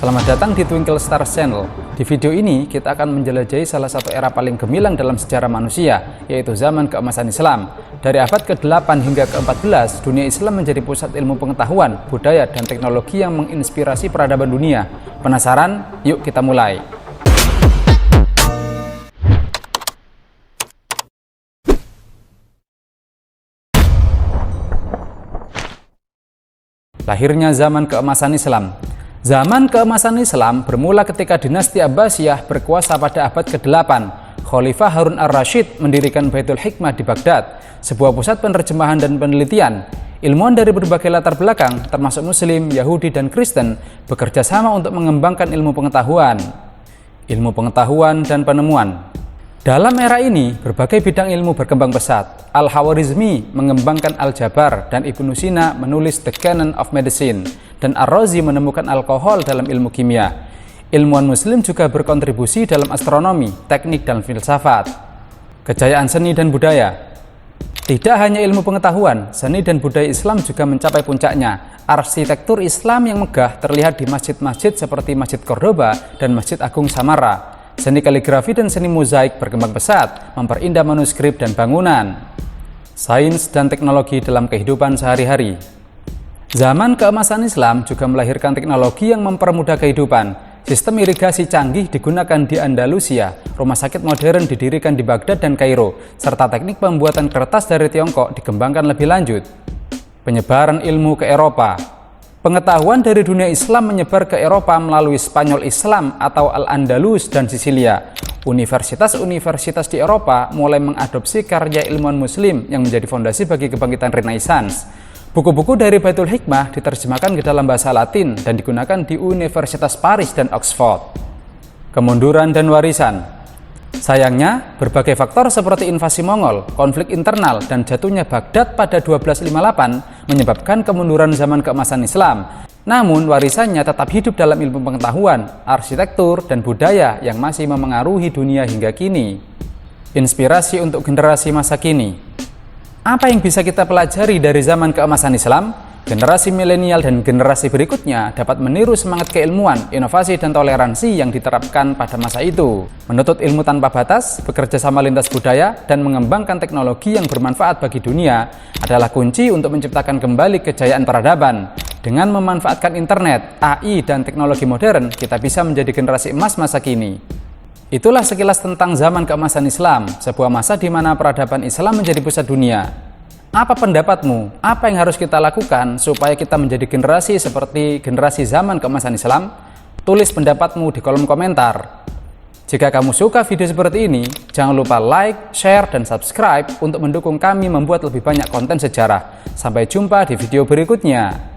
Selamat datang di Twinkle Stars Channel. Di video ini kita akan menjelajahi salah satu era paling gemilang dalam sejarah manusia, yaitu zaman keemasan Islam. Dari abad ke-8 hingga ke-14, dunia Islam menjadi pusat ilmu pengetahuan, budaya, dan teknologi yang menginspirasi peradaban dunia. Penasaran? Yuk kita mulai. Lahirnya zaman keemasan Islam. Zaman keemasan Islam bermula ketika dinasti Abbasiyah berkuasa pada abad ke-8. Khalifah Harun ar-Rasyid mendirikan Baitul Hikmah di Baghdad, sebuah pusat penerjemahan dan penelitian. Ilmuwan dari berbagai latar belakang, termasuk Muslim, Yahudi, dan Kristen, bekerja sama untuk mengembangkan ilmu pengetahuan dan penemuan. Dalam era ini, berbagai bidang ilmu berkembang pesat. Al-Khawarizmi mengembangkan aljabar dan Ibnu Sina menulis The Canon of Medicine, dan Ar-Razi menemukan alkohol dalam ilmu kimia. Ilmuwan Muslim juga berkontribusi dalam astronomi, teknik, dan filsafat. Kejayaan seni dan budaya. Tidak hanya ilmu pengetahuan, seni dan budaya Islam juga mencapai puncaknya. Arsitektur Islam yang megah terlihat di masjid-masjid seperti Masjid Cordoba dan Masjid Agung Samarra. Seni kaligrafi dan seni mozaik berkembang pesat, memperindah manuskrip dan bangunan. Sains dan teknologi dalam kehidupan sehari-hari. Zaman keemasan Islam juga melahirkan teknologi yang mempermudah kehidupan. Sistem irigasi canggih digunakan di Andalusia, rumah sakit modern didirikan di Baghdad dan Kairo, serta teknik pembuatan kertas dari Tiongkok dikembangkan lebih lanjut. Penyebaran ilmu ke Eropa. Pengetahuan dari dunia Islam menyebar ke Eropa melalui Spanyol Islam atau Al-Andalus dan Sisilia. Universitas-universitas di Eropa mulai mengadopsi karya ilmuwan Muslim yang menjadi fondasi bagi kebangkitan Renaissance. Buku-buku dari Baitul Hikmah diterjemahkan ke dalam bahasa Latin dan digunakan di Universitas Paris dan Oxford. Kemunduran dan warisan. Sayangnya, berbagai faktor seperti invasi Mongol, konflik internal, dan jatuhnya Baghdad pada 1258 menyebabkan kemunduran zaman keemasan Islam. Namun, warisannya tetap hidup dalam ilmu pengetahuan, arsitektur, dan budaya yang masih memengaruhi dunia hingga kini. Inspirasi untuk generasi masa kini. Apa yang bisa kita pelajari dari zaman keemasan Islam? Generasi milenial dan generasi berikutnya dapat meniru semangat keilmuan, inovasi, dan toleransi yang diterapkan pada masa itu. Menuntut ilmu tanpa batas, bekerja sama lintas budaya, dan mengembangkan teknologi yang bermanfaat bagi dunia adalah kunci untuk menciptakan kembali kejayaan peradaban. Dengan memanfaatkan internet, AI, dan teknologi modern, kita bisa menjadi generasi emas masa kini. Itulah sekilas tentang zaman keemasan Islam, sebuah masa di mana peradaban Islam menjadi pusat dunia. Apa pendapatmu? Apa yang harus kita lakukan supaya kita menjadi generasi seperti generasi zaman keemasan Islam? Tulis pendapatmu di kolom komentar. Jika kamu suka video seperti ini, jangan lupa like, share, dan subscribe untuk mendukung kami membuat lebih banyak konten sejarah. Sampai jumpa di video berikutnya.